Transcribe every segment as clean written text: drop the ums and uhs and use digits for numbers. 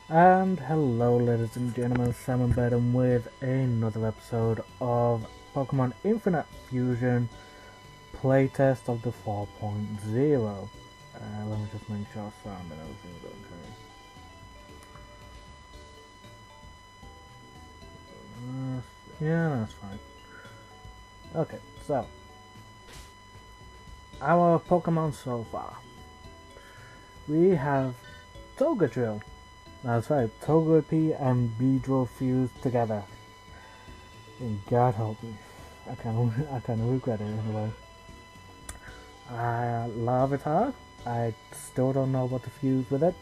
And hello ladies and gentlemen, Simon Bedham with another episode of Pokemon Infinite Fusion playtest of the 4.0. Let me just make sure sound and everything's okay. Yeah, that's fine. Okay, so our Pokemon so far. We have Togekill. That's right, Togepi and Beedrill fused together. And God help me. I kind of regret it in a way. I love it hard. I still don't know what to fuse with it.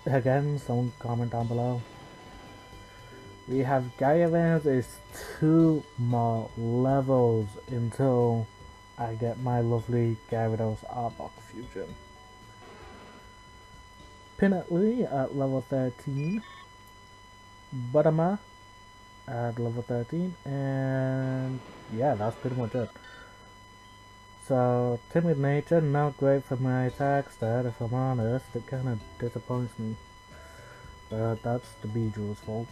Again, someone comment down below. We have Gyarados is 2 more levels until I get my lovely Gyarados Arbok fusion. Pinatly at level 13. Butterma at level 13. And yeah, that's pretty much it. So, timid nature, not great for my attack stat, if I'm honest. It kind of disappoints me. But that's the Beedrill's fault.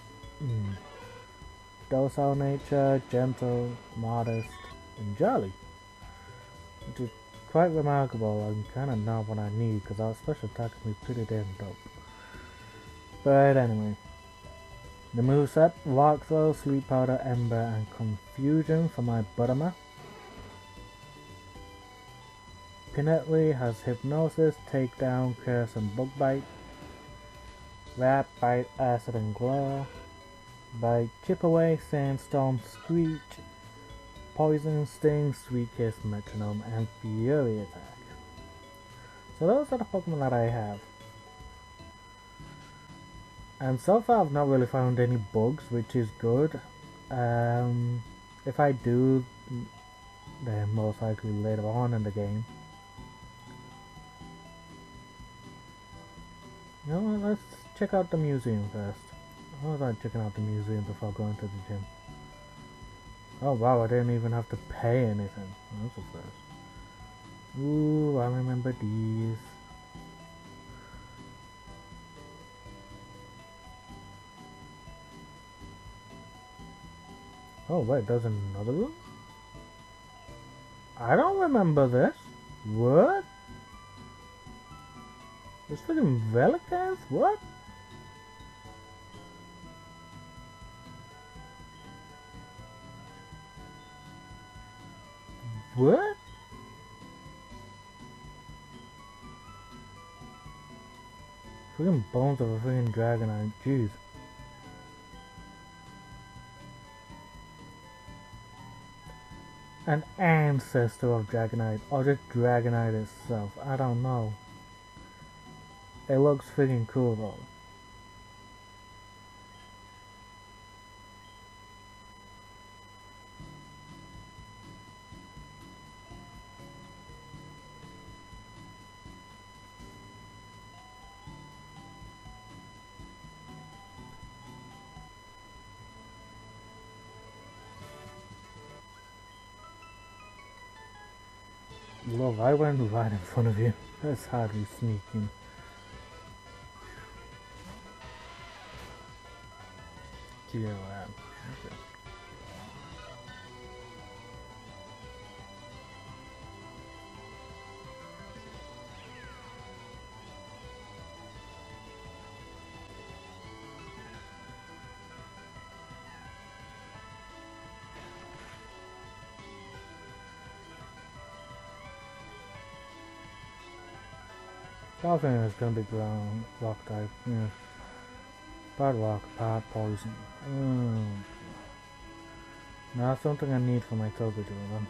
Docile nature, gentle, modest, and jolly. Which is quite remarkable and kind of not what I need, because our special attack can be pretty damn dope. But anyway. The moveset, Rock Throw, Sleep Powder, Ember, and Confusion for my Butterma. Pinetly has Hypnosis, Takedown, Curse, and Bug Bite. Wrap, Bite, Acid, and Glare. Bite, Chip Away, Sandstorm, Screech, Poison, Sting, Sweet Kiss, Metronome, and Fury Attack. So those are the Pokemon that I have. And so far I've not really found any bugs, which is good. If I do, then most likely later on in the game. You know what, let's check out the museum first. I was like checking out the museum before going to the gym. Oh wow, I didn't even have to pay anything. That's a first. Ooh, I remember these. Oh wait, there's another room? I don't remember this. What? This freaking Velicans? What? What? Freaking bones of a freaking Dragonite, jeez. An ancestor of Dragonite, or just Dragonite itself, I don't know. It looks freaking cool though. Love, I went right in front of you. That's hardly sneaking. Yeah, okay. Dolphin is gonna be ground rock type, yeah. Part rock, part poison. Now that's something I need for my Togekill then.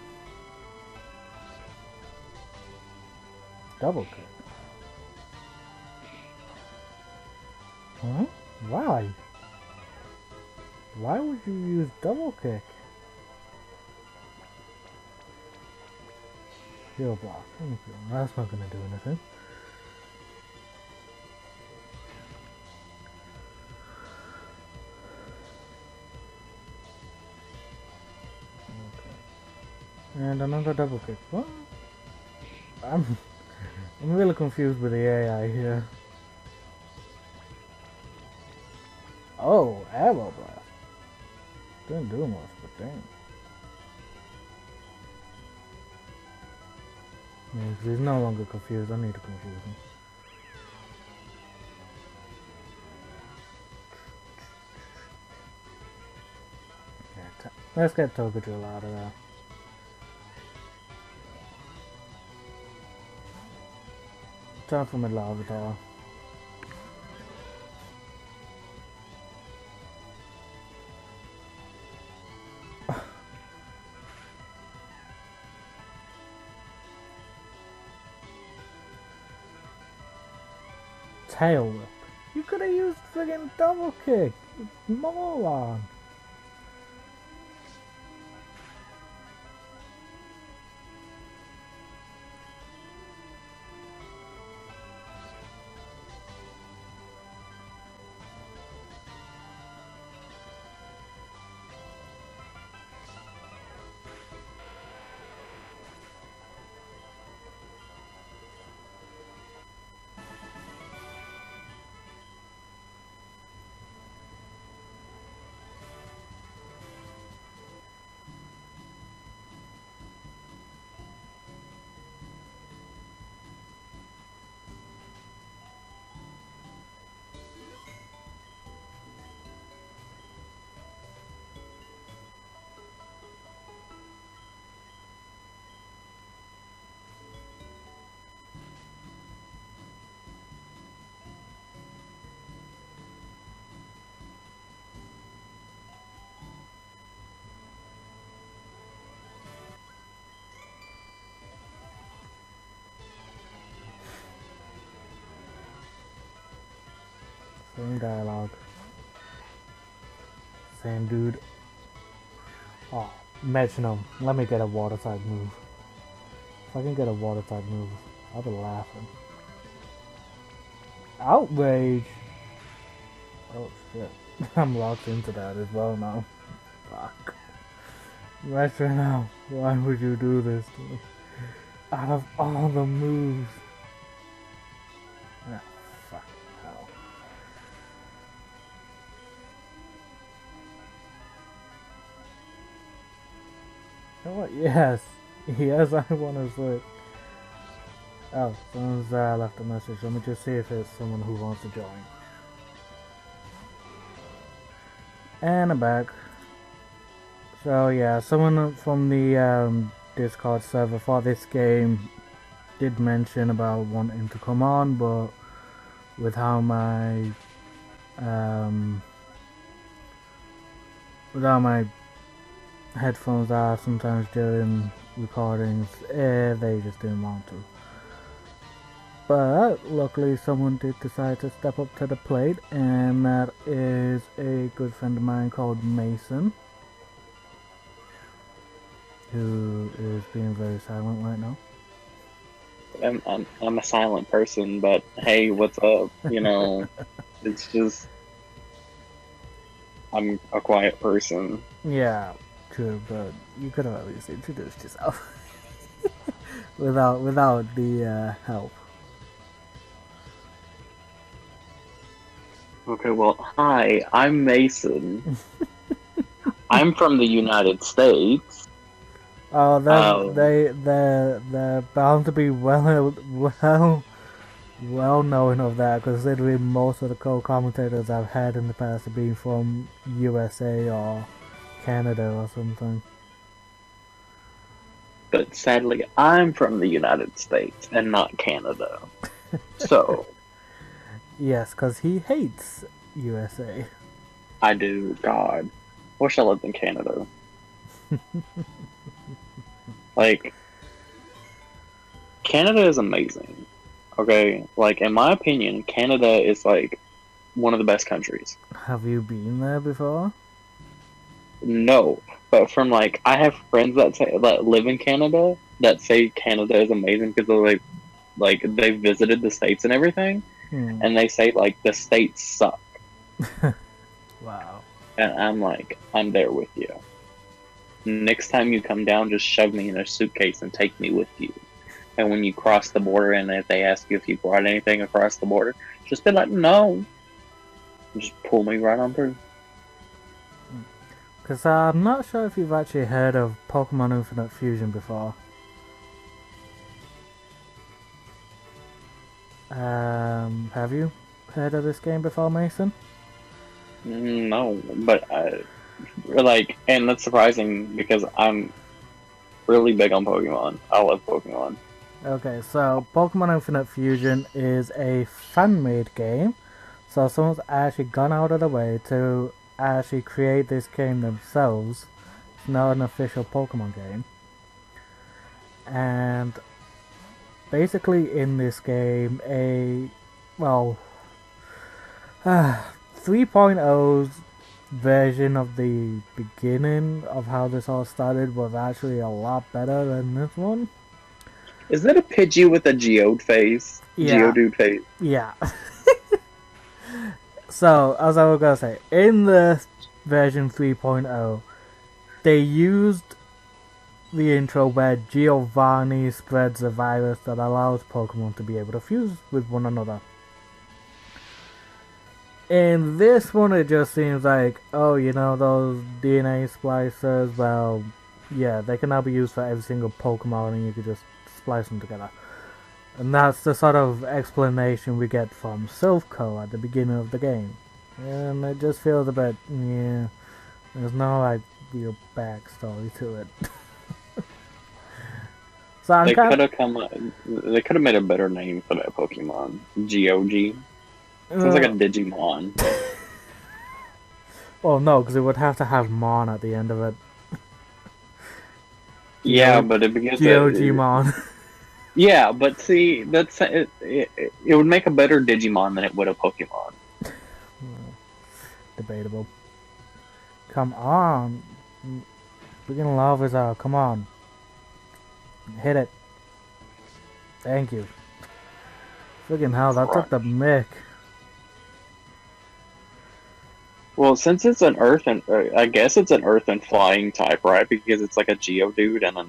Double kick. Huh? Why? Why would you use double kick? Heal block. Okay, that's not gonna do anything. And another double kick. What? I'm really confused with the AI here. Oh, arrow blast. Didn't do much, but dang. Yeah, 'cause he's no longer confused. I need to confuse him. Yeah, let's get Togedrill out of there. Time for my Larvitar. Tail whip. You could have used friggin' double kick, you moron. Same dialogue. Same dude. Oh, metronome. Let me get a water type move. If I can get a water type move, I'll be laughing. Outrage! Oh shit. I'm locked into that as well now. Fuck. Metronome, why would you do this to me? Out of all the moves. Ah, fuck hell. You know what? Yes. Yes, I want to switch. Oh, someone's left a message. Let me just see if it's someone who wants to join. And I'm back. So yeah, someone from the Discord server for this game did mention about wanting to come on, but with how my headphones are sometimes during recordings, they just didn't want to. But luckily someone did decide to step up to the plate, and that is a good friend of mine called Mason, who is being very silent right now. I'm a silent person, but hey, what's up? You know, it's just I'm a quiet person. Yeah, true, but you could have at least introduced yourself without the help. Okay, well, hi, I'm Mason. I'm from the United States. Oh, they're bound to be well known of that, considering most of the co-commentators I've had in the past have been from USA or Canada or something. But sadly, I'm from the United States and not Canada. So yes, because he hates USA. I do. God, wish I lived in Canada. Like, Canada is amazing. Okay, like in my opinion, Canada is like one of the best countries. Have you been there before? No, but from like I have friends that live in Canada that say Canada is amazing because they're like they visited the states and everything, and they say like the states suck. Wow. And I'm like, I'm there with you. Next time you come down, just shove me in a suitcase and take me with you. And when you cross the border, and if they ask you if you brought anything across the border, just be like, no. Just pull me right on through. Because I'm not sure if you've actually heard of Pokemon Infinite Fusion before. Have you heard of this game before, Mason? No, but like, and that's surprising because I'm really big on Pokemon. I love Pokemon. Okay, so Pokemon Infinite Fusion is a fan-made game. So someone's actually gone out of the way to actually create this game themselves. It's not an official Pokemon game. And basically in this game, 3.0's version of the beginning of how this all started was actually a lot better than this one. Is that a Pidgey with a Geode face? Yeah. Geodude face? Yeah. So, as I was gonna say, in the version 3.0, they used the intro where Giovanni spreads a virus that allows Pokemon to be able to fuse with one another. In this one, it just seems like, oh, you know, those DNA splicers, well, yeah, they can now be used for every single Pokemon and you can just splice them together. And that's the sort of explanation we get from Silph.Co at the beginning of the game. And it just feels a bit, yeah, there's no, like, real backstory to it. So I'm They could have made a better name for that Pokemon. Geogy. Sounds like a Digimon. Well, no, because it would have to have Mon at the end of it. Yeah, but it begins Geogimon. Yeah, but see, that's it would make a better Digimon than it would a Pokemon. Debatable. Come on. Freaking Larvitar, come on. Hit it. Thank you. Freaking hell, that took the mic. Well, since it's an Earth and I guess it's an Earth and Flying type, right? Because it's like a Geodude and a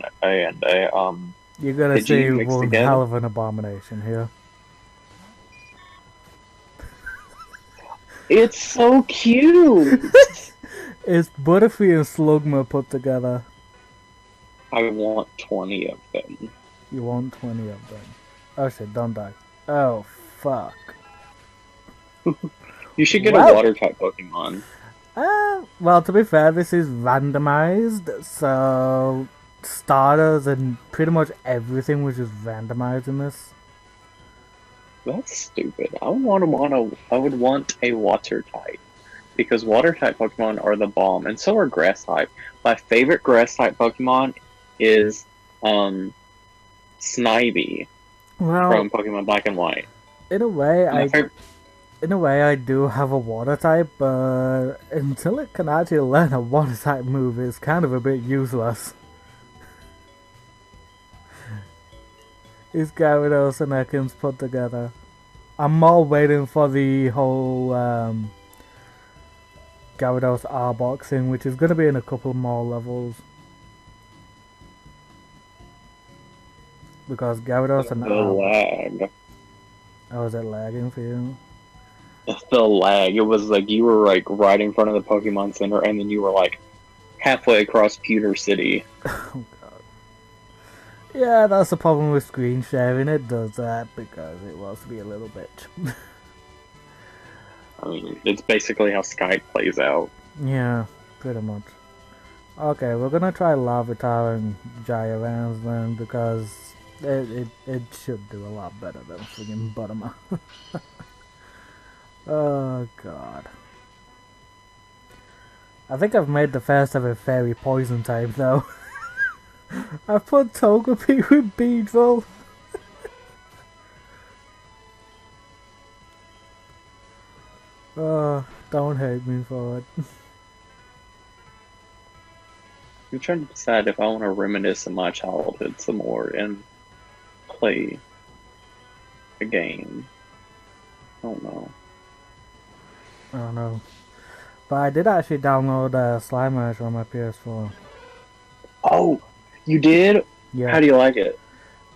You're gonna Pidgey see mixed one together. hell of an abomination here. It's so cute. It's Butterfree and Slugma put together. I want 20 of them. You want 20 of them. Oh shit, don't die. Oh, fuck. You should get Well- a water type Pokemon. Well, to be fair, this is randomized, so starters and pretty much everything was just randomized in this. That's stupid. I would want a water type. Because water type Pokemon are the bomb, and so are grass type. My favorite grass type Pokemon is Snivy Well, from Pokemon Black and White. in a way, My favorite- I do have a water type, but until it can actually learn a water type move, it's kind of a bit useless. It's Gyarados and Ekans put together. I'm more waiting for the whole Gyarados R-boxing, which is going to be in a couple more levels. Because Gyarados and The lag. Oh, is it lagging for you? The lag. It was like you were like right in front of the Pokemon Center, and then you were like halfway across Pewter City. Oh god. Yeah, that's the problem with screen sharing. It does that because it wants to be a little bitch. I mean, it's basically how Skype plays out. Yeah, pretty much. Okay, we're gonna try Larvitar and Gyarados then because it should do a lot better than friggin' Buttermouth. Oh god. I think I've made the first ever fairy poison type though. I put Togepi with Beedrill. Oh, don't hate me for it. I'm trying to decide if I want to reminisce on my childhood some more and play a game. I don't know. I don't know. But I did actually download Slime Rancher on my PS4. Oh, you did? Yeah. How do you like it?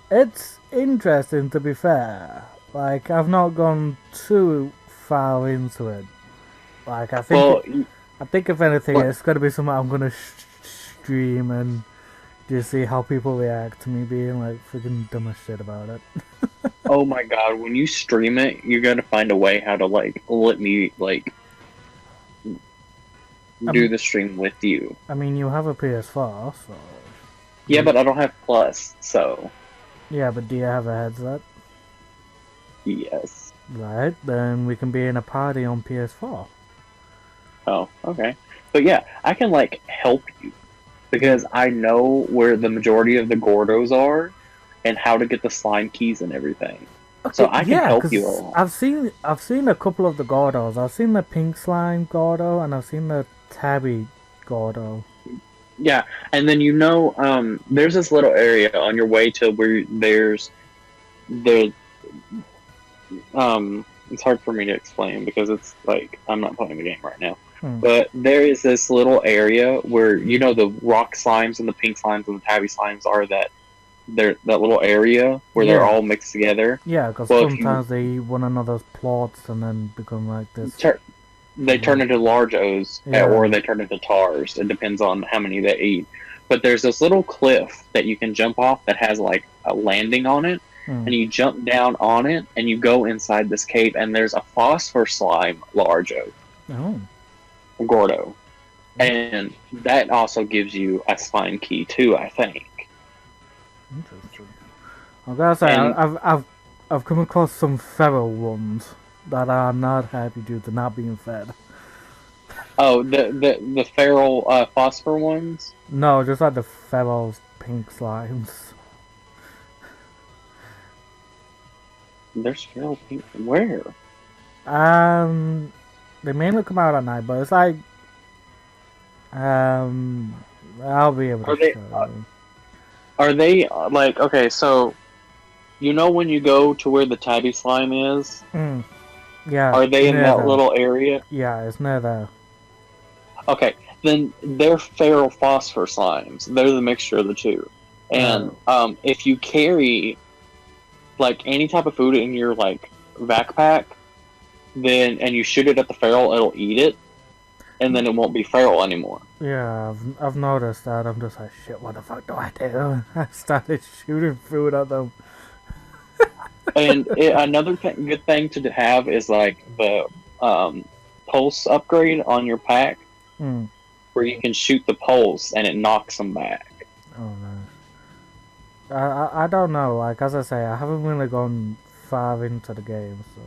It's interesting, to be fair. Like, I've not gone too far into it. Like, I Well, think if anything, what? it's gonna be something I'm gonna stream and just see how people react to me being like freaking dumb as shit about it. Oh my god! When you stream it, you're gonna find a way how to like let me like do the stream with you. I mean, you have a PS4, so Yeah, but I don't have Plus, so yeah. But do you have a headset? yes. Right, then we can be in a party on PS4. Oh, okay. But yeah, I can like help you because I know where the majority of the Gordos are and how to get the slime keys and everything. So I can help you a lot. I've seen a couple of the Gordos. I've seen the pink slime Gordo and I've seen the tabby Gordo. Yeah, and then there's this little area on your way to where there's the it's hard for me to explain because it's like I'm not playing the game right now. But there is this little area where the rock slimes and the pink slimes and the tabby slimes are that little area where they're all mixed together. Yeah, because sometimes they eat one another's plots and then become like this. They turn into large O's or they turn into tars. It depends on how many they eat. But there's this little cliff that you can jump off that has like a landing on it. And you jump down on it and you go inside this cave and there's a phosphor slime large O. Oh. Gordo. And that also gives you a slime key too, I think. Interesting. I gotta say, I've come across some feral ones that are not happy due to not being fed. Oh, the feral phosphor ones? No, just like the feral pink slimes. There's feral pink. Where? They mainly come out at night, but it's like, I'll be able to show you. Are they like okay? So, when you go to where the tabby slime is? Yeah. Are they in that little area? Yeah, it's near there. Okay, then they're feral phosphor slimes. They're the mixture of the two. And if you carry like any type of food in your like backpack, and you shoot it at the feral, it'll eat it, and then it won't be feral anymore. Yeah, I've noticed that. I'm just like, shit, what the fuck do I do? I started shooting food at them. And another good thing to have is like the pulse upgrade on your pack, where you can shoot the pulse and it knocks them back. Oh no. I don't know. Like as I say, I haven't really gone far into the game, so.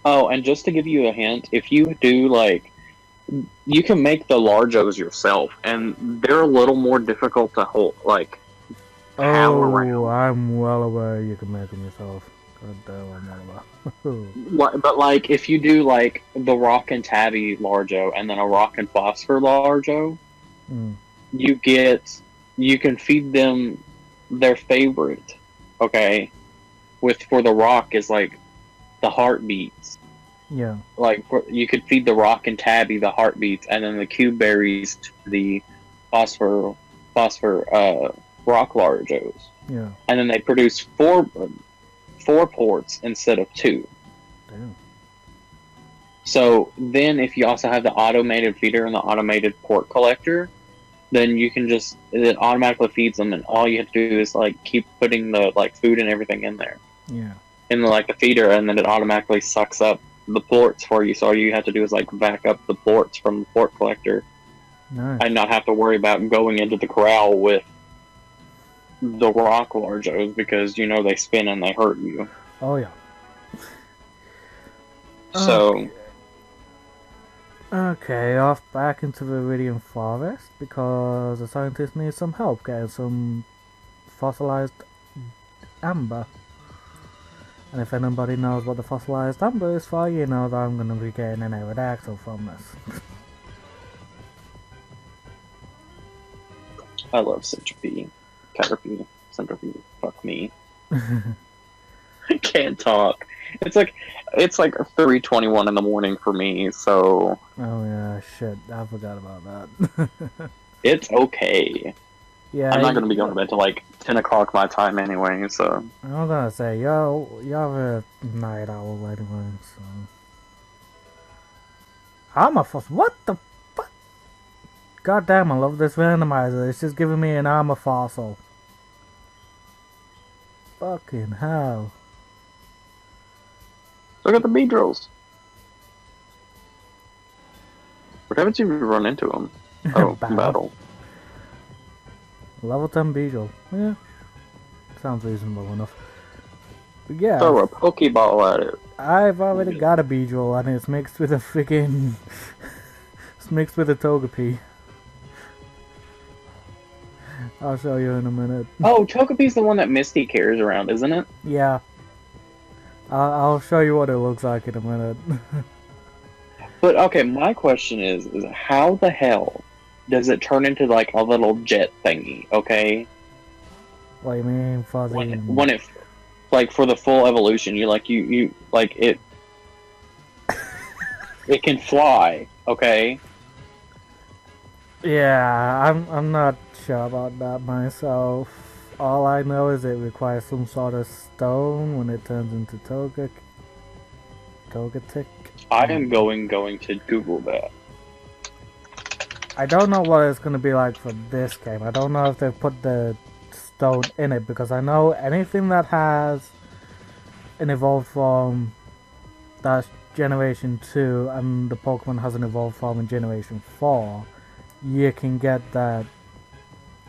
Oh, and just to give you a hint, if you do like, you can make the large O's yourself, and they're a little more difficult to hold. Like, oh, I'm well aware you can make them yourself. God damn, I'm well aware. But like, if you do like the rock and tabby large O, and then a rock and phosphor large O, you can feed them their favorite. Okay, for the rock is like the heartbeats. Yeah. Like you could feed the rock and tabby the heartbeats, and then the cube berries to the phosphor rock large O's. Yeah. And then they produce four ports instead of 2. Damn. So then, if you also have the automated feeder and the automated port collector, then you can it automatically feeds them, and all you have to do is like keep putting the like food and everything in there. Yeah. In the feeder, and then it automatically sucks up the ports for you. So all you have to do is like back up the ports from the port collector, and not have to worry about going into the corral with the rock large O's because they spin and they hurt you. Oh yeah. So. Okay, off back into the Viridian Forest because the scientists need some help getting some fossilized amber. And if anybody knows what the fossilized amber is for, you know that I'm gonna be getting an Aerodactyl from this. I love Centipede. Caterpie. Centipede. Fuck me. I can't talk. It's like 3:21 in the morning for me, so. Oh yeah, shit! I forgot about that. It's okay. Yeah, I'm not gonna be going to bed till like 10 o'clock my time anyway, so. I was gonna say y'all have a night owl anyway, so. Armor fossil. What the fuck? God damn, I love this randomizer. It's just giving me an armor fossil. Fucking hell. Look at the Beedrills. What happens if you run into them? Oh, battle. Level 10 Beedrill. Yeah. Sounds reasonable enough. But yeah. Throw a Pokeball at it. I've already got a Beedrill and it's mixed with a freaking... it's mixed with a Togepi. I'll show you in a minute. Oh, Togepi's the one that Misty carries around, isn't it? Yeah. I'll show you what it looks like in a minute. But, okay, my question is how the hell does it turn into, like, a little jet thingy, okay? What do you mean, fuzzy? When it, like, for the full evolution, you like, it can fly, okay? Yeah, I'm not sure about that myself. All I know is it requires some sort of stone when it turns into Togetic. I am going to Google that. I don't know what it's going to be like for this game. I don't know if they've put the stone in it, because I know anything that has an evolved form that's Generation 2 and the Pokemon has an evolved form in Generation 4, you can get that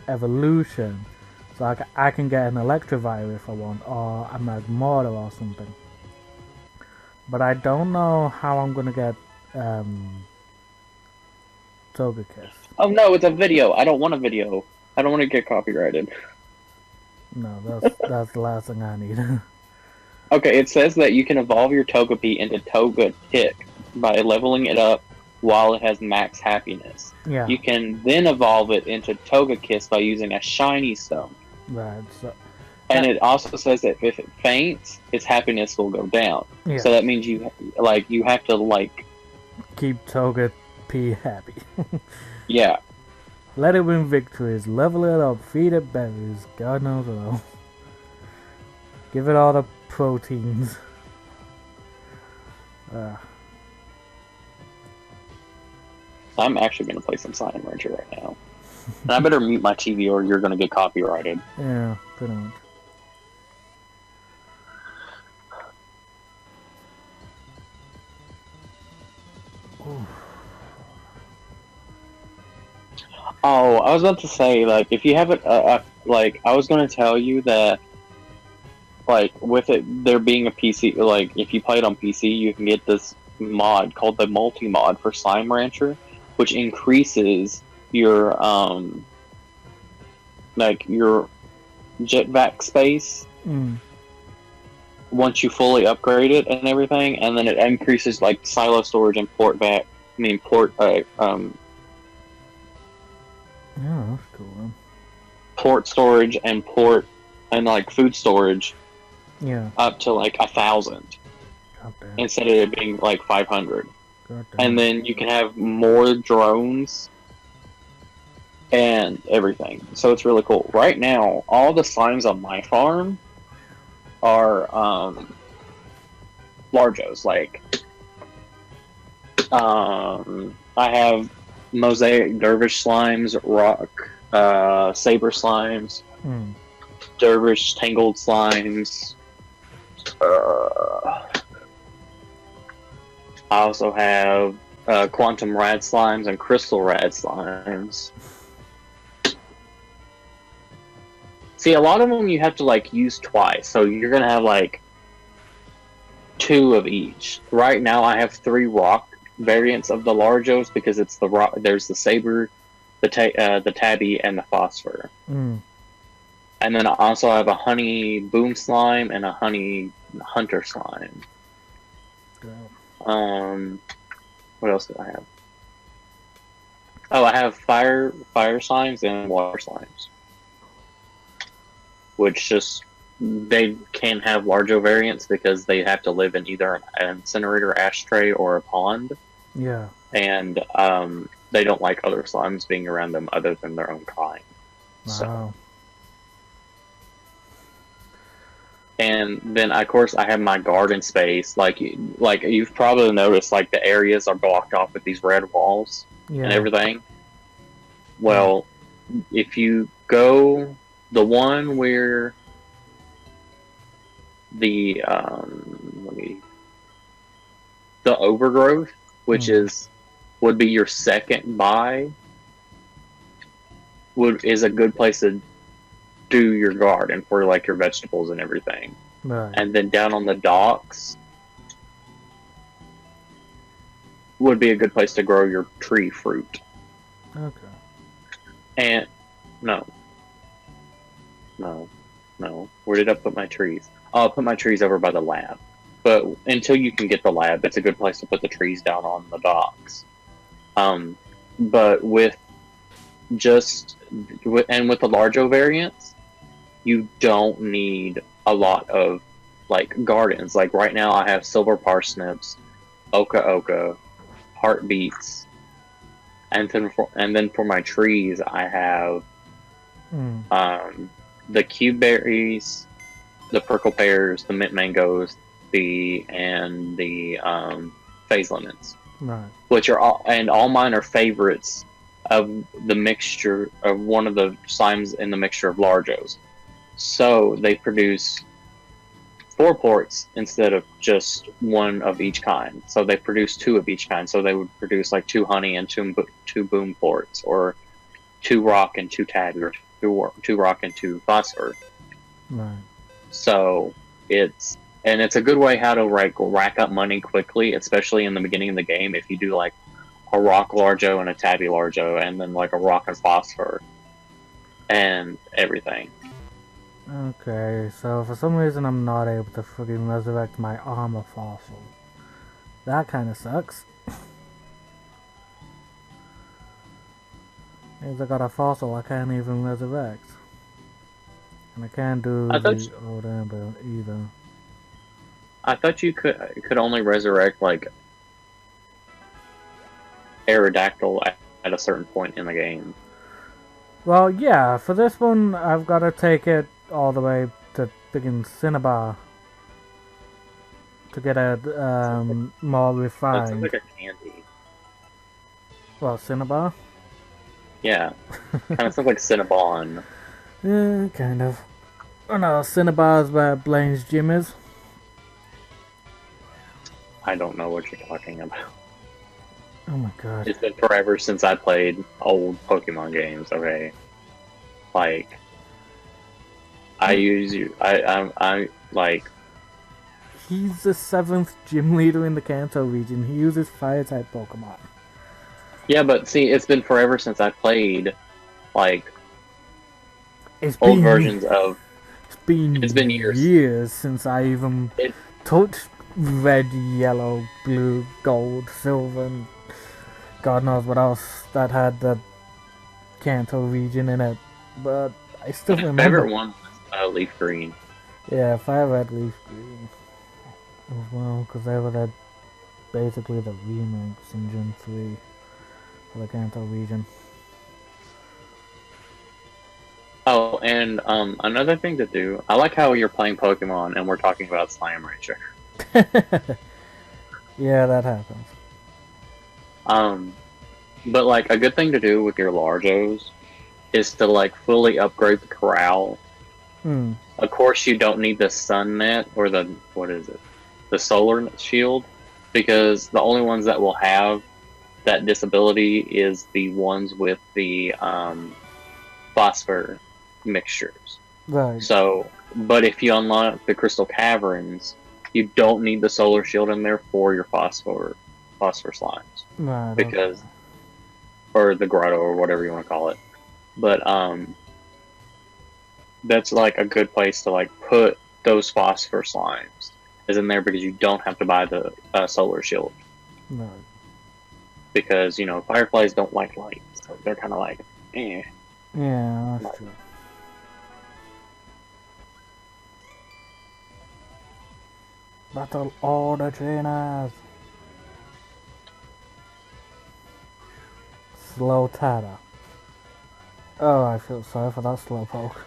evolution. So I can get an Electivire if I want, or a Magmortar or something. But I don't know how I'm gonna get Togekiss. Oh no, it's a video. I don't want a video. I don't want to get copyrighted. No, that's the last thing I need. Okay, it says that you can evolve your Togepi into Togetic by leveling it up while it has max happiness. Yeah. You can then evolve it into Togekiss by using a shiny stone. Right. So. And it also says that if it faints, its happiness will go down. Yeah. So that means you have to keep Togepi happy. Yeah. Let it win victories. Level it up. Feed it berries. God knows what else. Give it all the proteins. I'm actually going to play some Slime Rancher right now. And I better mute my TV or you're going to get copyrighted. Yeah, pretty much. Ooh. Oh, I was about to say, like, if you have it, like, I was going to tell you that, like, with it there being a PC, like, if you play it on PC, you can get this mod called the multi-mod for Slime Rancher, which increases your, like, your jetpack space once you fully upgrade it and everything, and then it increases, like, silo storage and port, Yeah, that's cool. Port storage and like food storage. Yeah. Up to like 1,000 instead of it being like 500. And then you can have more drones and everything. So it's really cool. Right now, all the slimes on my farm are Largos. Like, I have Mosaic Dervish slimes, Rock Saber slimes, Dervish Tangled slimes. I also have Quantum Rad slimes and Crystal Rad slimes. See, a lot of them you have to like use twice, so you're gonna have like 2 of each. Right now, I have 3 rock variants of the Largos because it's the rock. There's the Saber, the Tabby, and the Phosphor. And then I also have a Honey Boom slime and a Honey Hunter slime. What else do I have? Oh, I have fire slimes and water slimes, which just they can't have Largo variants because they have to live in either an incinerator, ashtray, or a pond. Yeah. And they don't like other slimes being around them other than their own kind. Wow. So. And then of course I have my garden space. Like you've probably noticed, like the areas are blocked off with these red walls and everything. Well, if you go the one where the the overgrowth, which would be your second buy, is a good place to do your garden for like your vegetables and everything. Right. And then down on the docks would be a good place to grow your tree fruit. Okay. And no. Where did I put my trees? Oh, I'll put my trees over by the lab. But until you can get the lab, it's a good place to put the trees down on the docks. But with the large variants, you don't need a lot of like gardens. Like right now, I have silver parsnips, oka, heartbeats, and then for my trees, I have the cube berries, the prickle pears, the mint mangoes, and the phase lemons. Right. Which are all mine are favorites of the mixture of one of the slimes in the mixture of largos. So they produce 4 ports instead of just one of each kind. So they produce 2 of each kind. So they would produce like 2 honey and 2 boom ports, or 2 rock and 2 tabby, or 2 rock and 2 phosphor. Right. So it's a good way how to rack up money quickly, especially in the beginning of the game. If you do like a rock largo and a tabby largo, and then like a rock and phosphor and everything. Okay, so for some reason I'm not able to freaking resurrect my armor fossil. That kind of sucks. Means I got a fossil I can't even resurrect. And I can't do the old amber either. I thought you could only resurrect like Aerodactyl at a certain point in the game. Well, yeah, for this one I've got to take it all the way to freaking Cinnabar to get it more refined. That sounds like a candy. Well, Cinnabar? Yeah, kind of sounds like Cinnabon. Yeah, kind of. Oh no, Cinnabar's where Blaine's gym is. I don't know what you're talking about. Oh my god. It's been forever since I played old Pokemon games, okay? Like, I'm like... He's the 7th gym leader in the Kanto region. He uses fire-type Pokemon. Yeah, but see, it's been forever since I played, like, old versions of... It's been years since I even touched red, yellow, blue, gold, silver, and God knows what else that had the Kanto region in it. But I still remember. Favorite one was leaf green. Yeah, fire red, leaf green. As well, because they were basically the remakes in Gen 3 for the Kanto region. Oh, and another thing to do. I like how you're playing Pokemon and we're talking about Slime Rancher. Yeah, that happens. But like a good thing to do with your Largos is to like fully upgrade the corral. Of course, you don't need the Sun Net or the the Solar Shield, because the only ones that will have that disability is the ones with the phosphor mixtures. Right. So, but if you unlock the Crystal Caverns, you don't need the Solar Shield in there for your phosphor slimes. Right. Because, or the grotto or whatever you want to call it. But that's like a good place to like put those phosphor slimes is in there, because you don't have to buy the Solar Shield. Right. Because, you know, fireflies don't like light, so they're kind of like, eh. Yeah, that's true. Battle all the trainers. Slow Tada. Oh, I feel sorry for that Slowpoke.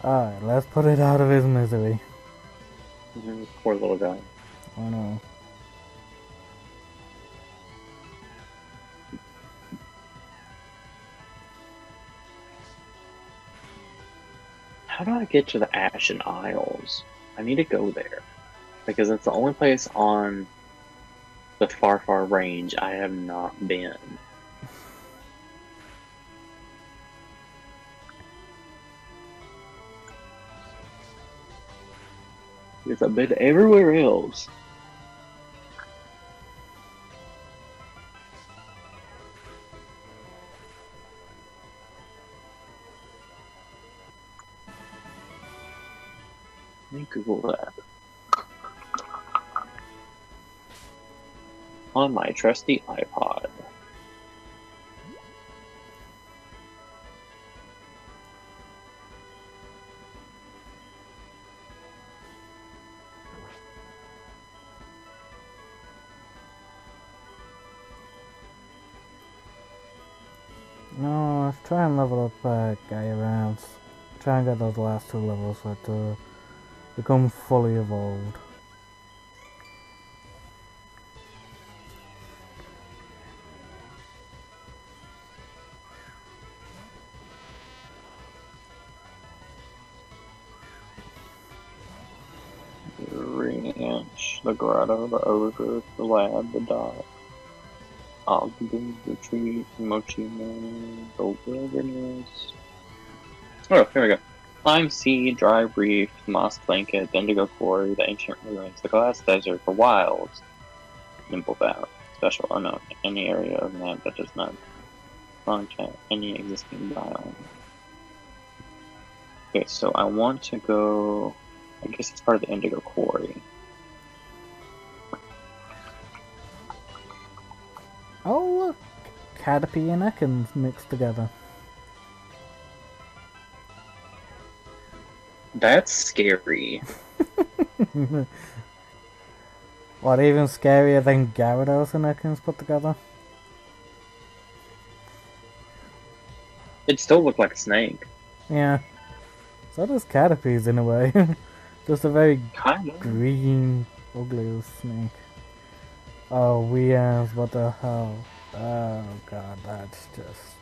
Alright, let's put it out of his misery. Poor little guy. I know. How do I get to the Ashen Isles? I need to go there. Because it's the only place on the far, far range I have not been. Because I've been everywhere else. Let me Google that. On my trusty iPod. No, let's try and level up guy around. Try and get those last 2 levels so to become fully evolved. The ranch, the grotto, the overgrowth, the lab, the dock. Ogden, retreat, mochi man, gold wilderness. Oh, here we go. Lime Sea, Dry Reef, Moss Blanket, the Indigo Quarry, the Ancient Ruins, the Glass Desert, the Wilds, Nimble Valley. Special unknown. Any area of map that does not contact any existing biome. Okay, so I want to go. I guess it's part of the Indigo Quarry. Oh look! Caterpie and Ekans mixed together. That's scary. What, even scarier than Gyarados and Ekans put together? It still looked like a snake. Yeah. So does Caterpie's in a way. Just a very Kind of. green, ugly snake. Oh, what the hell? Oh god, that's just...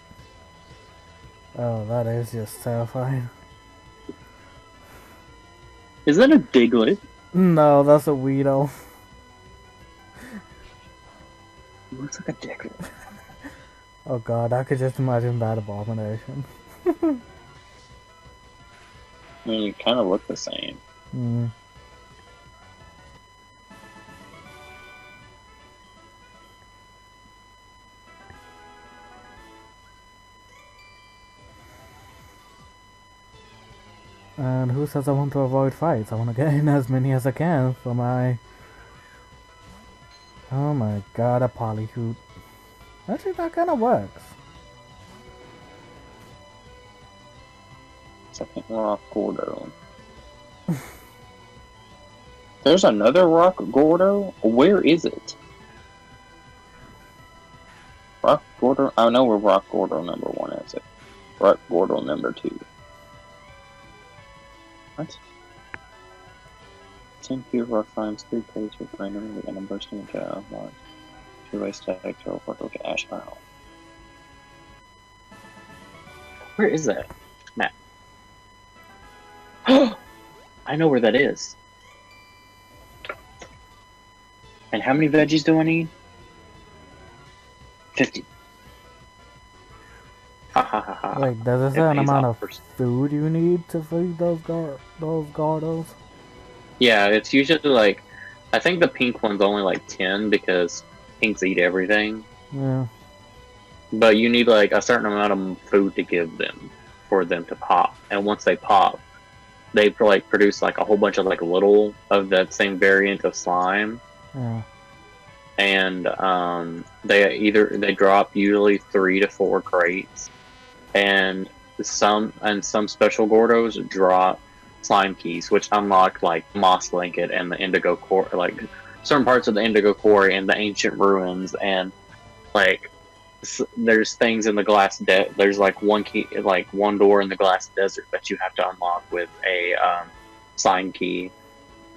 Oh, that is just terrifying. Is that a Diglett? No, that's a Weedle. It looks like a Diglett. Oh god, I could just imagine that abomination. I mean, you kind of look the same. Hmm. And who says I want to avoid fights? I want to get in as many as I can for my... Oh my god, a Polyhoot. Actually, that kind of works. Second Rock Gordo. There's another Rock Gordo? Where is it? Rock Gordo? I know where Rock Gordo number 1 is. Rock Gordo number 2. What? 10 pure rock finds, 3 plates with randomly and a bursting into outlaws. 2 ways to teleport to Ash Isle. Where is that? Map. I know where that is. And how many veggies do I need? 50. Ha ha ha ha. Like, there's a certain amount of food you need to feed those Gardos? Yeah, it's usually like, I think the pink one's only like 10 because pinks eat everything. Yeah. But you need like a certain amount of food to give them for them to pop. And once they pop, they like produce like a whole bunch of like little of that same variant of slime. Yeah. And they drop usually 3 to 4 crates. And some special Gordos drop slime keys, which unlock like Moss Blanket and the Indigo Quarry, like certain parts of the Indigo Quarry and the Ancient Ruins, and like there's things in the glass there's like one key, like one door in the glass desert that you have to unlock with a sign key,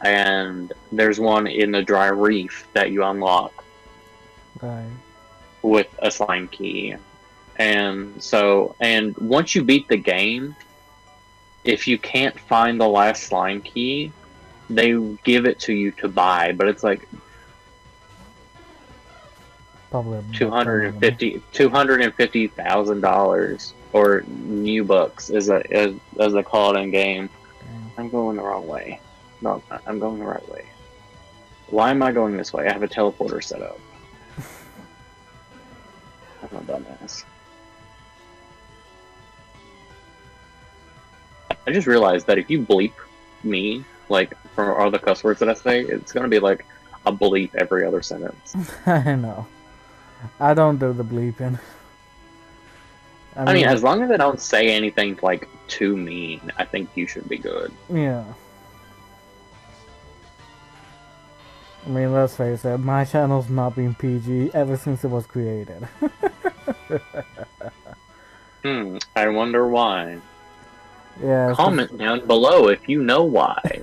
and there's one in the dry reef that you unlock with a slime key. And so, and once you beat the game, if you can't find the last slime key, they give it to you to buy, but it's like probably $250,000 or new bucks as they call it in game. I'm going the wrong way. No, I'm going the right way. Why am I going this way? I have a teleporter set up. I'm a dumbass. I just realized that if you bleep me, like, for all the cuss words that I say, it's gonna be like a bleep every other sentence. I know. I don't do the bleeping. I mean, as long as I don't say anything, like, too mean, I think you should be good. Yeah. I mean, let's face it, my channel's not been PG ever since it was created. I wonder why. Yeah. Comment down below if you know why.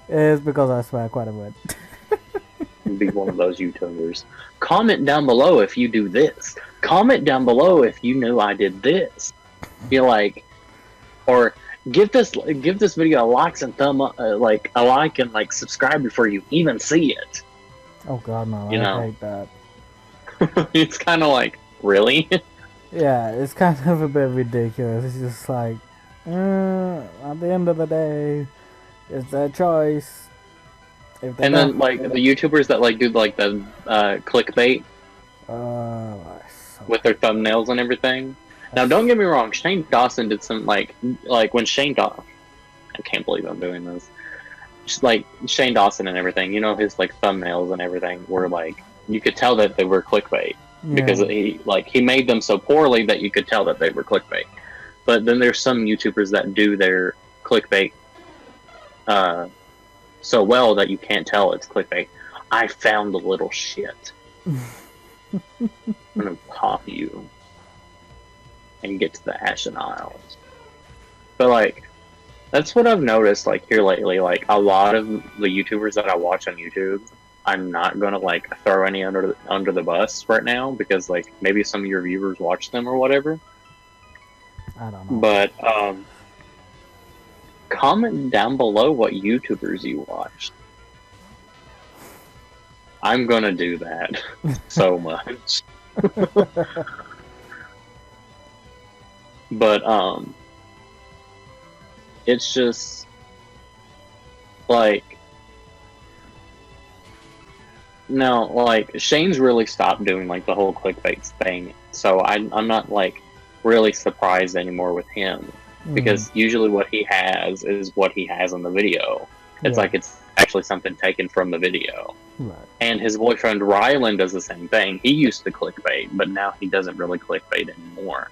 It's because I swear quite a bit. Be one of those YouTubers. Comment down below if you do this. Comment down below if you knew I did this. Be like, or give this video a like and thumb up, like a like and like subscribe before you even see it. Oh God, no! I hate that. It's kind of like, really? Yeah, it's kind of a bit ridiculous. It's just like, at the end of the day, it's their choice. And then, like, the YouTubers that, like, do, like, the clickbait with their thumbnails and everything. Now, don't get me wrong, Shane Dawson did some, like when Shane Dawson... I can't believe I'm doing this. Just, like, Shane Dawson and everything, you know, his, like, thumbnails and everything were, like, you could tell that they were clickbait. Yeah. Because he made them so poorly that you could tell that they were clickbait. But then there's some YouTubers that do their clickbait so well that you can't tell it's clickbait. I found the little shit. I'm gonna pop you and get to the Ashen Isles. But like, that's what I've noticed like here lately. Like a lot of the YouTubers that I watch on YouTube, I'm not gonna like throw any under the bus right now because like maybe some of your viewers watch them or whatever. I don't know. But comment down below what YouTubers you watch. I'm gonna do that so much. But it's just like no, like Shane's really stopped doing like the whole clickbait thing, so I'm not like really surprised anymore with him. Because usually what he has is what he has in the video. It's like it's actually something taken from the video. Right. And his boyfriend Rylan does the same thing. He used to clickbait, but now he doesn't really clickbait anymore.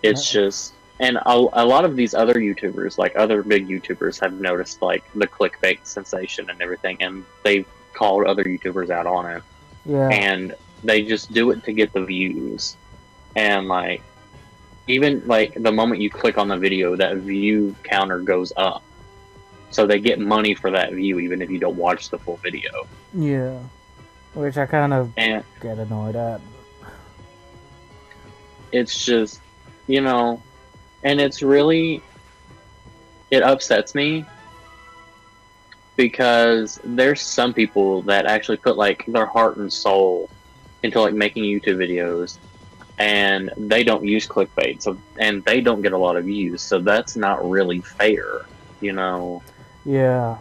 It's just... And a lot of these other YouTubers, like other big YouTubers, have noticed like the clickbait sensation and everything, and they've called other YouTubers out on it. Yeah. And they just do it to get the views. And like... Even, like, the moment you click on the video, that view counter goes up. So they get money for that view, even if you don't watch the full video. Yeah. Which I kind of get annoyed at. It's just, you know, and it's really... It upsets me. Because there's some people that actually put, like, their heart and soul into, like, making YouTube videos. And they don't use clickbait, and they don't get a lot of views, so that's not really fair, you know. Yeah.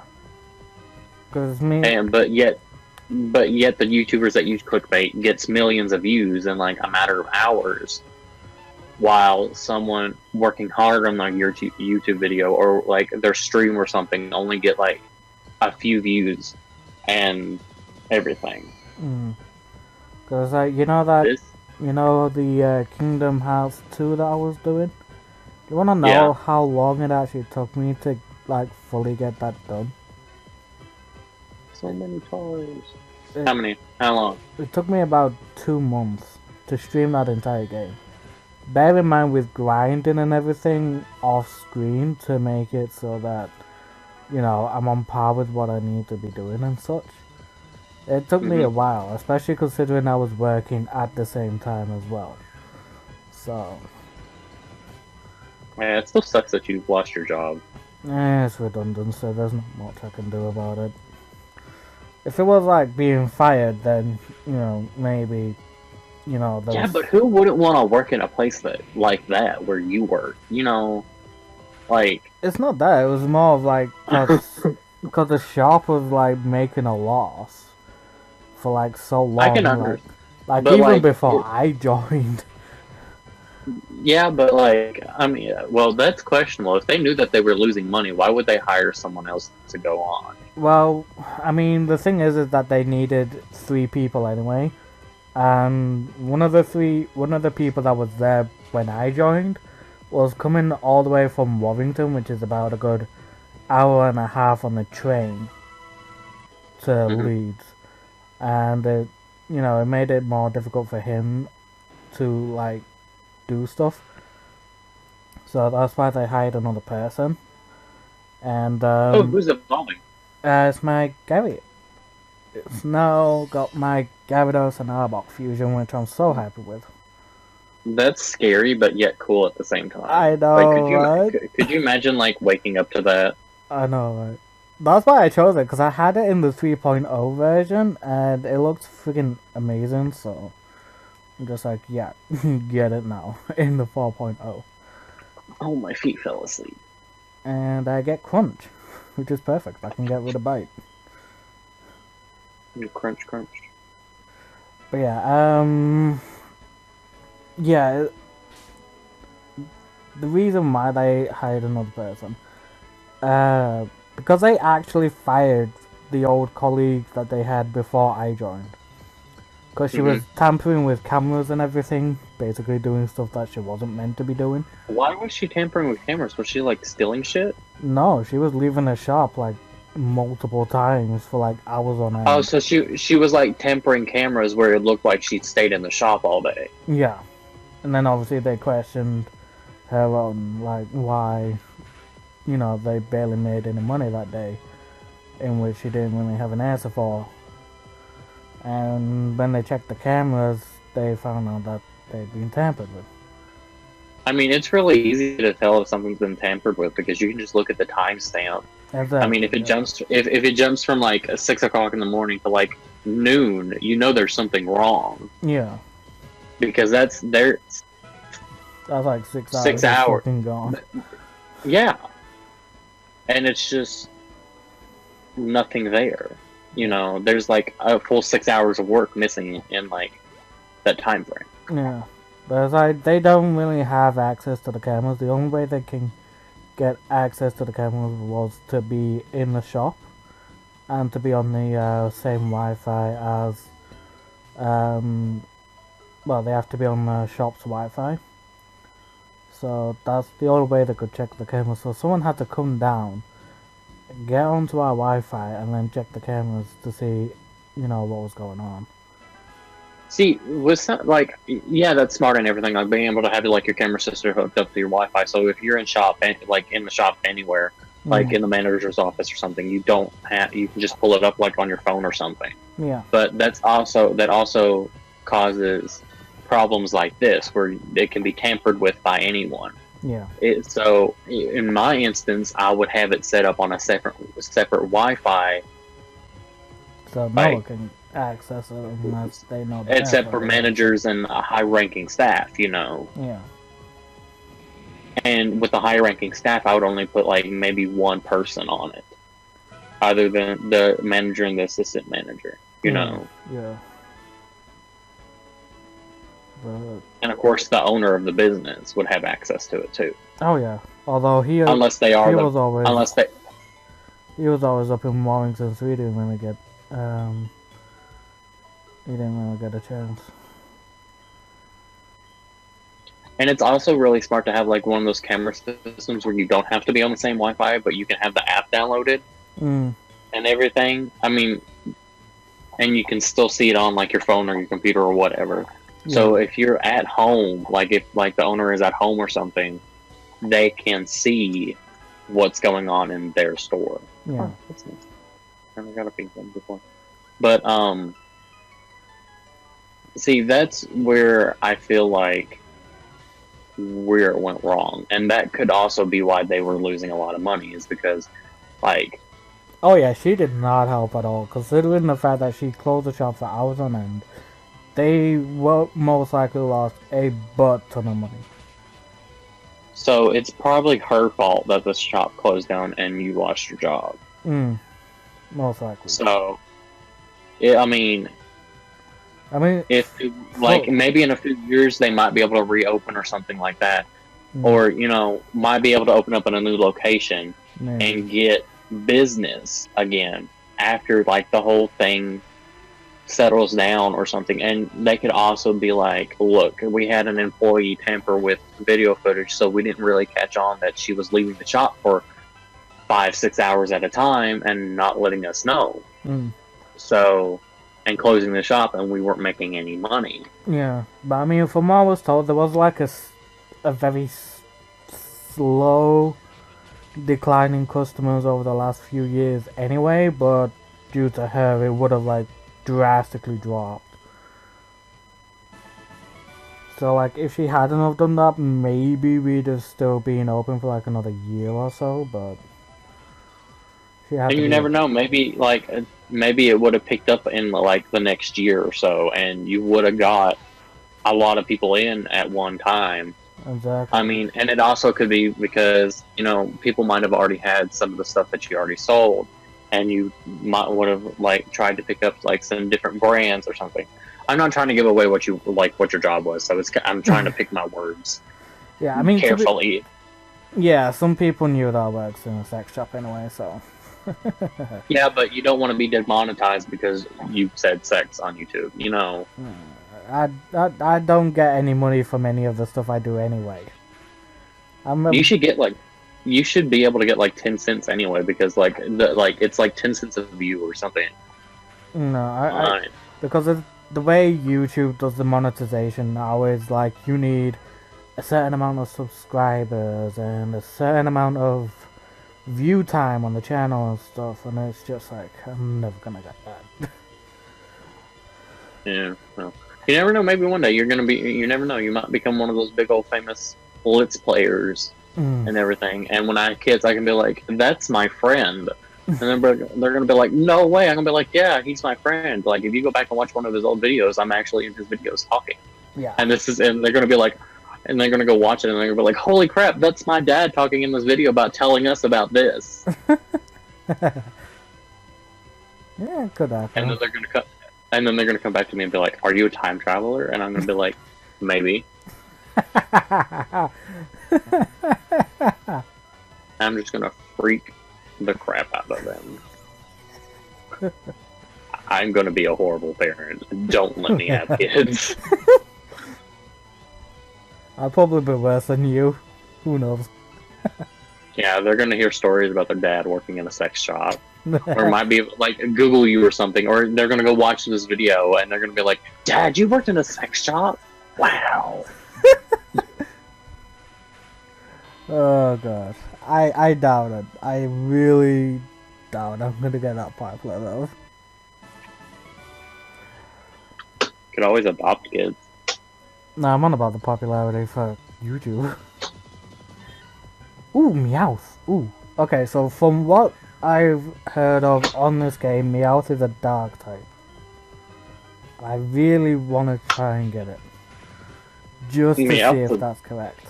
But yet the YouTubers that use clickbait gets millions of views in like a matter of hours, while someone working hard on their YouTube video or like their stream or something only get like a few views and everything. Because you know that. You know the Kingdom Hearts 2 that I was doing? Do you want to know how long it actually took me to like fully get that done? So many times. How many? How long? It took me about 2 months to stream that entire game. Bear in mind with grinding and everything off screen to make it so that, I'm on par with what I need to be doing and such. It took me a while, especially considering I was working at the same time as well. So, Yeah, it still sucks that you've lost your job. it's redundant, so there's not much I can do about it. If it was like being fired, then, maybe, Yeah, but who wouldn't want to work in a place like that where you work? Like... It's not that, it was more of like, because the shop was like making a loss for like so long. I can understand. Like even before I joined. Yeah, but like, I mean, well, that's questionable. If they knew that they were losing money, why would they hire someone else to go on? Well, I mean, the thing is that they needed 3 people anyway. And one of the people that was there when I joined was coming all the way from Warrington, which is about a good hour and a half on the train to Leeds. And it made it more difficult for him to like do stuff. So that's why they hired another person. And who's involving? It's my Gary. It's now got my Gyarados and Arbok fusion, which I'm so happy with. That's scary, but yet cool at the same time. I know, like, right? Could you imagine like waking up to that? I know, right? That's why I chose it, because I had it in the 3.0 version, and it looks freaking amazing, so I'm just like, yeah, get it now, in the 4.0. Oh, my feet fell asleep. And I get Crunch, which is perfect. I can get rid of Bite. You crunch. But yeah, yeah, the reason why they hired another person, because they actually fired the old colleague that they had before I joined. Because she was tampering with cameras and everything, basically doing stuff that she wasn't meant to be doing. Why was she tampering with cameras? Was she like stealing shit? No, she was leaving the shop like multiple times for like hours on end. Oh, so she was like tampering cameras where it looked like she'd stayed in the shop all day. Yeah. And then obviously they questioned her on like why, they barely made any money that day, in which she didn't really have an answer for. And when they checked the cameras, they found out that they'd been tampered with. I mean, it's really easy to tell if something's been tampered with because you can just look at the timestamp. Exactly. I mean, if it jumps from like 6 o'clock in the morning to like noon, there's something wrong. Yeah. Because that's like 6 hours. 6 hours. Gone. Yeah. And it's just nothing there. There's like a full 6 hours of work missing in like that time frame. Yeah. But it's like they don't really have access to the cameras. The only way they can get access to the cameras was to be in the shop and to be on the same Wi-Fi as well, they have to be on the shop's Wi-Fi. So that's the only way they could check the cameras. So someone had to come down, get onto our Wi-Fi, and then check the cameras to see, what was going on. See, was that like, yeah, that's smart and everything. Like being able to have like your camera system hooked up to your Wi-Fi. So if you're in the shop anywhere, like in the manager's office or something, you can just pull it up like on your phone or something. Yeah. But that also causes problems like this where it can be tampered with by anyone. Yeah. So in my instance, I would have it set up on a separate Wi-Fi. So no one can access it unless they know. Except for managers and high-ranking staff, Yeah. And with the high-ranking staff, I would only put like maybe one person on it, other than the manager and the assistant manager. Yeah. And of course, the owner of the business would have access to it too. Oh yeah. Although he was always up in Warrington, so he didn't really get a chance. And it's also really smart to have like one of those camera systems where you don't have to be on the same Wi-Fi, but you can have the app downloaded and everything. I mean, and you can still see it on like your phone or your computer or whatever. Yeah. So if you're at home, like if like the owner is at home or something, they can see what's going on in their store. Yeah. Oh, that's nice. I never got a pink one before. But see, that's where I feel like where it went wrong, and that could also be why they were losing a lot of money, is because like, oh yeah, she did not help at all, considering the fact that she closed the shop for hours on end. They will most likely lost a butt ton of money. so it's probably her fault that the shop closed down and you lost your job. Most likely. So I mean, if like maybe in a few years they might be able to reopen or something like that, or you know, might be able to open up in a new location and get business again after like the whole thing settles down or something. And they could also be like, look, we had an employee tamper with video footage, so we didn't really catch on that she was leaving the shop for 5-6 hours at a time and not letting us know. So, and closing the shop, and we weren't making any money. Yeah, but I mean, from what I was told, there was like a very slow decline in customers over the last few years anyway, but due to her, it would have like drastically dropped. So like, if she hadn't have done that, maybe we'd have still been open for like another year or so, but she had and you never know, maybe like maybe it would have picked up in like the next year or so, and you would have got a lot of people in at one time. Exactly. I mean, and it also could be because, you know, people might have already had some of the stuff that you already sold, and you might would have like tried to pick up like some different brands or something. I'm not trying to give away what you like, what your job was, so I'm trying to pick my words. Yeah, I mean, carefully. Yeah, some people knew that I worked in a sex shop anyway, so. Yeah, but you don't want to be demonetized because you said sex on YouTube, you know. I don't get any money from any of the stuff I do anyway. You should get like, you should be able to get like 10 cents anyway, because like it's like 10 cents a view or something. No, because of the way YouTube does the monetization now is like you need a certain amount of subscribers and a certain amount of view time on the channel and stuff, and it's just like, I'm never gonna get that. Yeah, well, you never know, maybe one day you're gonna be, you never know, you might become one of those big old famous Let's Players and everything, and when I have kids I can be like, that's my friend, and then they're gonna be like, no way. I'm gonna be like, yeah, he's my friend. Like, if you go back and watch one of his old videos, I'm actually in his videos talking. Yeah. And they're gonna be like, and they're gonna go watch it, and they're gonna be like, holy crap, that's my dad talking in this video about telling us about this. Yeah, it could happen. And then they're gonna come back to me and be like, are you a time traveler? And I'm gonna be like, maybe. I'm just gonna freak the crap out of them. I'm gonna be a horrible parent. Don't let me have kids. I'll probably be worse than you. Who knows? Yeah, they're gonna hear stories about their dad working in a sex shop. Or it might be like Google you or something, or they're gonna go watch this video and they're gonna be like, Dad, you worked in a sex shop? Wow. Oh god. I doubt it. I really doubt I'm gonna get that popular though. Could always adopt kids. No, I'm on about the popularity for YouTube. Ooh, Meowth. Ooh. Okay, so from what I've heard of on this game, Meowth is a dark type. I really want to try and get it. Just to see if that's correct.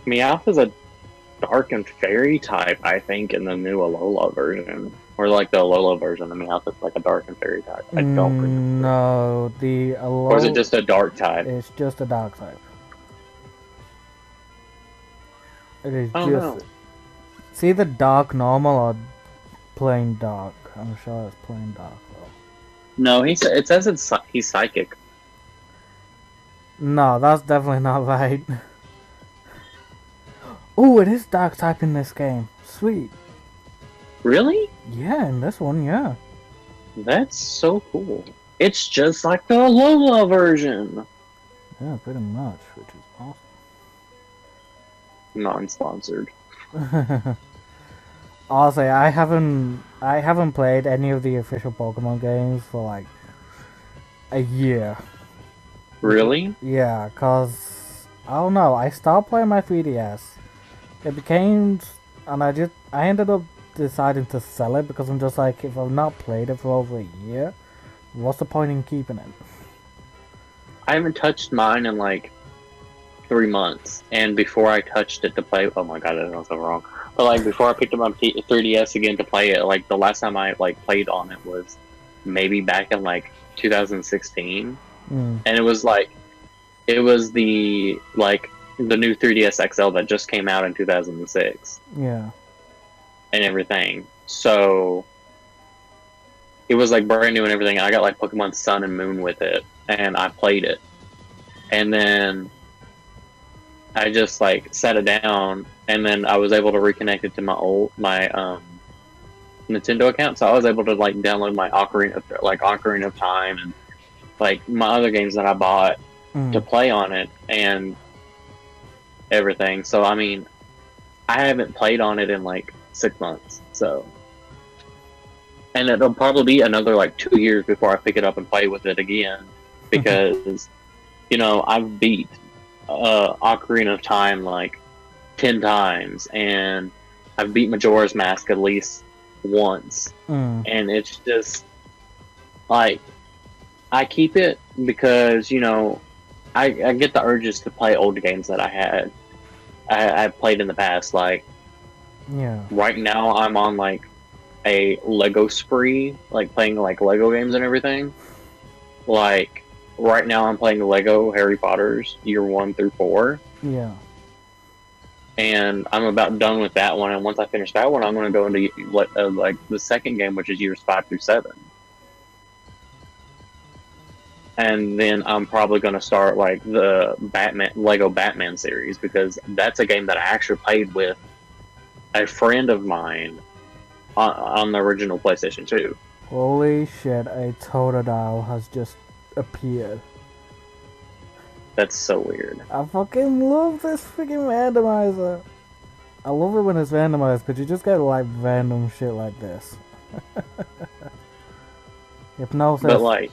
Meowth is a dark and fairy type, I think, in the new Alola version. Or like the Alola version of Meowth is like a dark and fairy type. I don't remember. No, the Alola... Or is it just a dark type? It's just a dark type. It is just... No. It's either dark normal or plain dark. I'm sure it's plain dark though. No, it says he's psychic. No, that's definitely not right. Ooh, it is dark type in this game. Sweet. Really? Yeah, in this one, yeah. That's so cool. It's just like the Alola version. Yeah, pretty much, which is Non-sponsored. awesome. Honestly, I haven't played any of the official Pokemon games for like a year. Really? Yeah, cause I don't know. I stopped playing my 3DS. It became, and I ended up deciding to sell it because I'm just like, if I've not played it for over a year, what's the point in keeping it? I haven't touched mine in like 3 months, and before I touched it to play, oh my god, that sounds so wrong. But like before I picked up my 3DS again to play it, like the last time I like played on it was maybe back in like 2016, and it was the new 3DS XL that just came out in 2006. Yeah. And everything. So it was like brand new and everything. And I got like Pokemon Sun and Moon with it, and I played it. And then I just like set it down, and then I was able to reconnect it to my Nintendo account. So I was able to like download my Ocarina of Time and like my other games that I bought to play on it and everything. So I mean, I haven't played on it in like 6 months, so, and it'll probably be another like 2 years before I pick it up and play with it again, because I've beat Ocarina of Time like 10 times, and I've beat Majora's Mask at least once, and it's just like I keep it because I get the urges to play old games that I played in the past. Like, yeah, right now I'm on like a Lego spree, like playing like Lego games and everything. Like right now I'm playing Lego Harry Potter's year 1 through 4. Yeah. And I'm about done with that one. And once I finish that one, I'm going to go into like the second game, which is years 5 through 7. And then I'm probably going to start like the Lego Batman series, because that's a game that I actually played with a friend of mine on the original PlayStation 2. Holy shit, a Totodile has just appeared. That's so weird. I fucking love this freaking randomizer. I love it when it's randomized, because you just get like random shit like this. Hypnosis. But like,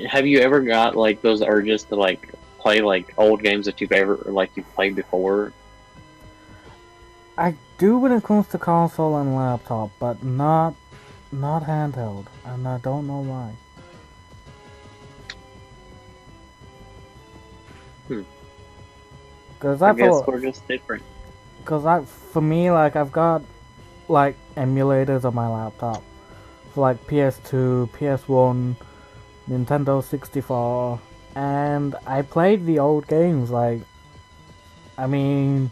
have you ever got like those urges to like play like old games that you've played before? I do when it comes to console and laptop, but not handheld, and I don't know why. I guess we're just different. Because for me, like, I've got like emulators on my laptop for like PS2, PS1, Nintendo 64, and I played the old games. Like, I mean,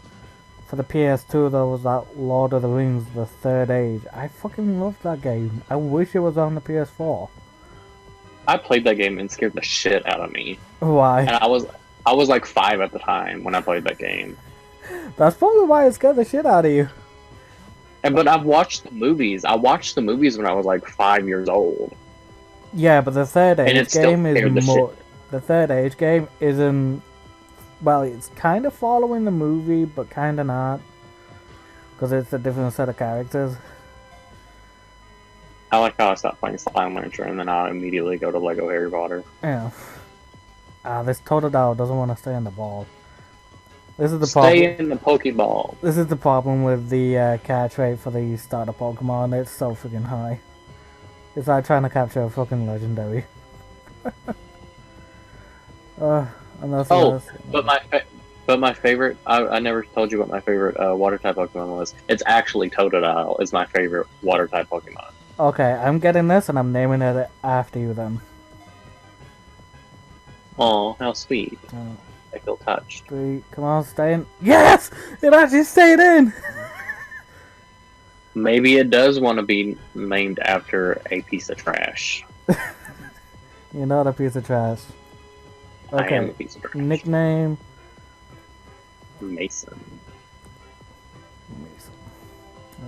for the PS2 there was that Lord of the Rings, The Third Age. I fucking loved that game. I wish it was on the PS4. I played that game and scared the shit out of me. Why? And I was like 5 at the time when I played that game. That's probably why it scared the shit out of you. But I've watched the movies. I watched the movies when I was like 5 years old. Yeah, but the Third Age game is more. The Third Age game isn't. Well, it's kind of following the movie, but kind of not, because it's a different set of characters. I like how I stopped playing Slime Rancher and then I immediately go to Lego Harry Potter. Yeah. This Totodile doesn't want to stay in the ball. This is the problem. Stay in the Pokeball. This is the problem with the catch rate for the starter Pokemon. It's so freaking high. It's like trying to capture a fucking legendary. And that's but my favorite. I never told you what my favorite water type Pokemon was. It's actually Totodile. Is my favorite water type Pokemon. Okay, I'm getting this and I'm naming it after you then. Oh, how sweet. I feel touched. 3, come on, stay in. Yes! It actually stayed in! Maybe it does want to be named after a piece of trash. You're not a piece of trash. Okay. I am a piece of trash. Nickname? Mason. There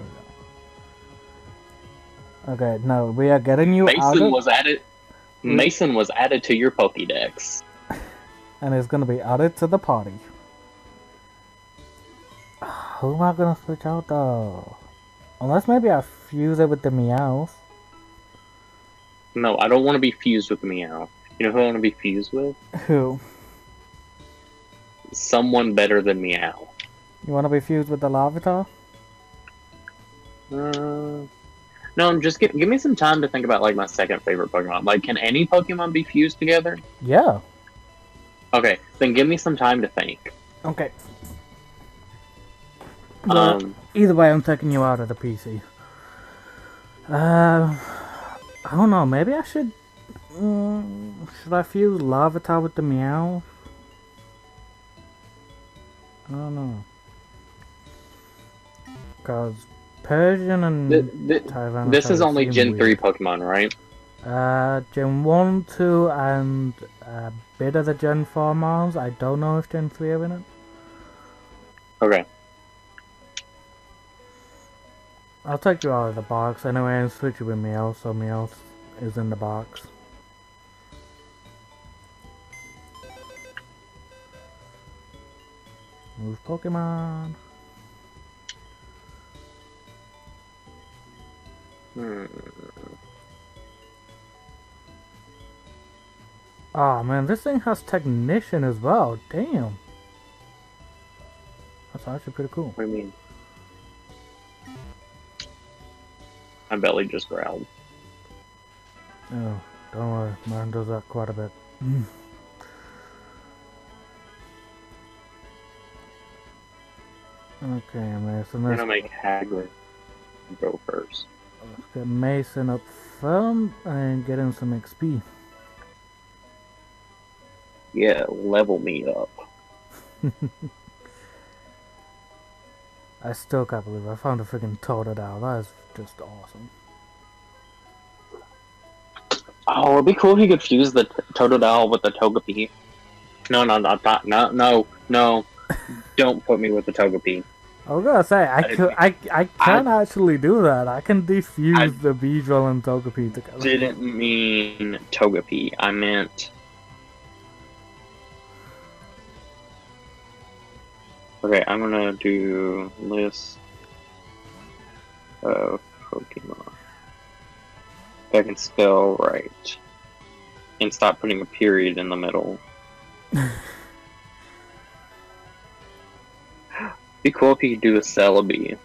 we Okay, no, we are getting you out Mason of... was added. Mason was added to your Pokédex. And it's gonna be added to the party. Who am I gonna switch out though? Unless maybe I fuse it with the Meows. No, I don't want to be fused with Meow. You know who I want to be fused with? Who? Someone better than Meow. You wanna be fused with the Larvitar? No, just give me some time to think about like my second favorite Pokemon. Like, can any Pokemon be fused together? Yeah. Okay, then give me some time to think. Okay. Either way, I'm taking you out of the PC. I don't know. Maybe I should. Should I fuse Larvitar with the Meow? I don't know. Cause Persian and Tyranitar. This is only Gen weird. 3 Pokemon, right? Gen 1, 2, and a bit of the Gen 4 models. I don't know if Gen 3 are in it. Okay. I'll take you out of the box anyway and switch you with Meowth, so Meowth is in the box. Move Pokemon. Oh man, this thing has Technician as well. Damn. That's actually pretty cool. What do you mean? My belly just growled. Oh, don't worry. Mine does that quite a bit. Okay, Mason. I'm gonna make Hagrid go first. Let's get Mason up front and get him some XP. Yeah, level me up. I still can't believe I found a freaking Totodile. That is just awesome. Oh, it'd be cool if you could fuse the Totodile with the Togepi. No. Don't put me with the Togepi. I was gonna say, I can actually do that. I can defuse the Beedrill and Togepi together. Didn't mean Togepi. I meant... Okay, I'm gonna do list of Pokemon. If I can spell right. And stop putting a period in the middle. Be cool if you could do a Celebi.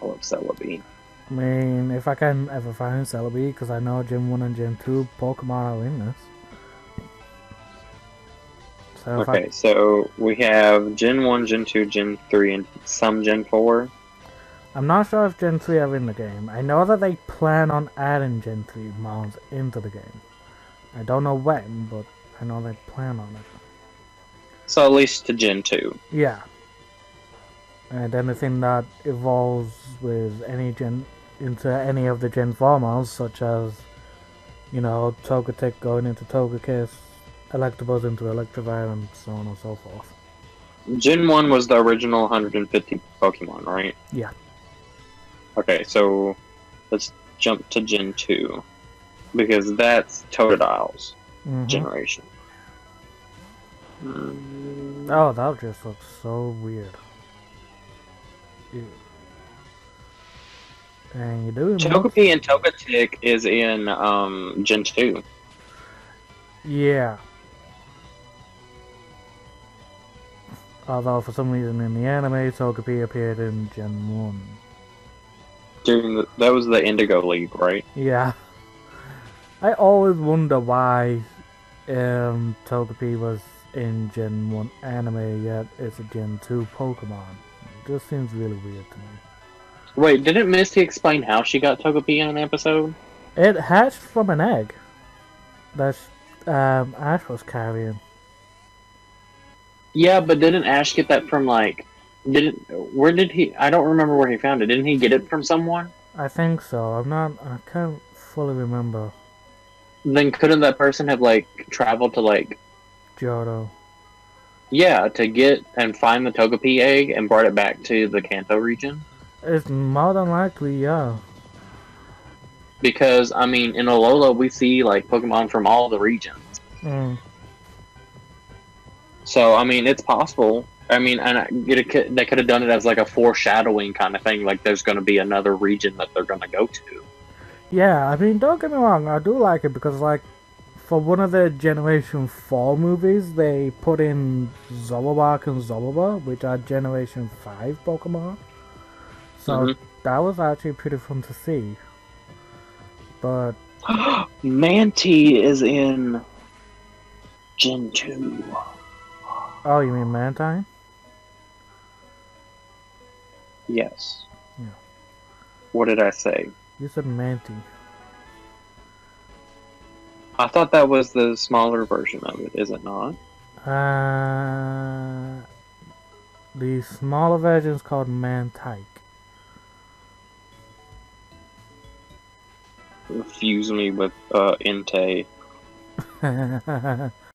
I love Celebi. I mean, if I can ever find Celebi, because I know Gen 1 and Gen 2 Pokemon are in this. So okay, so we have Gen 1, Gen 2, Gen 3, and some Gen 4. I'm not sure if Gen 3 are in the game. I know that they plan on adding Gen 3 mounts into the game. I don't know when, but I know they plan on it. So at least to Gen 2. Yeah. And anything that evolves with any Gen into any of the Gen 4 mounts, such as, you know, Togetic going into Togekiss, Electabuzz into Electivire, and so on and so forth. Gen 1 was the original 150 Pokemon, right? Yeah. Okay, so let's jump to Gen 2. Because that's Totodile's generation. Oh, that just looks so weird. Ew. And you do Togepi and Togetic is in Gen 2. Yeah. Although for some reason in the anime, Togepi appeared in Gen 1. That was the Indigo League, right? Yeah. I always wonder why Togepi was in Gen 1 anime, yet it's a Gen 2 Pokemon. It just seems really weird to me. Wait, didn't Misty explain how she got Togepi in an episode? It hatched from an egg that Ash was carrying. Yeah, but didn't Ash get that from, like... Where did he... I don't remember where he found it. Didn't he get it from someone? I think so. I can't fully remember. Then couldn't that person have, like, traveled to, like... Johto. Yeah, to get and find the Togepi egg and brought it back to the Kanto region? It's more than likely, yeah. because I mean, in Alola we see like Pokemon from all the regions. Mm. So I mean, it's possible. I mean, they could have done it as like a foreshadowing kind of thing. Like there's going to be another region that they're going to go to. Yeah, I mean, don't get me wrong, I do like it because, like, for one of the Generation 4 movies, they put in Zoroark and Zorba, which are Generation 5 Pokemon. So that was actually pretty fun to see. But Manti is in Gen 2. oh, you mean Mantine? Yes. Yeah. What did I say? You said Manti. I thought that was the smaller version of it, is it not? The smaller version is called Mantike. Confuse me with Entei.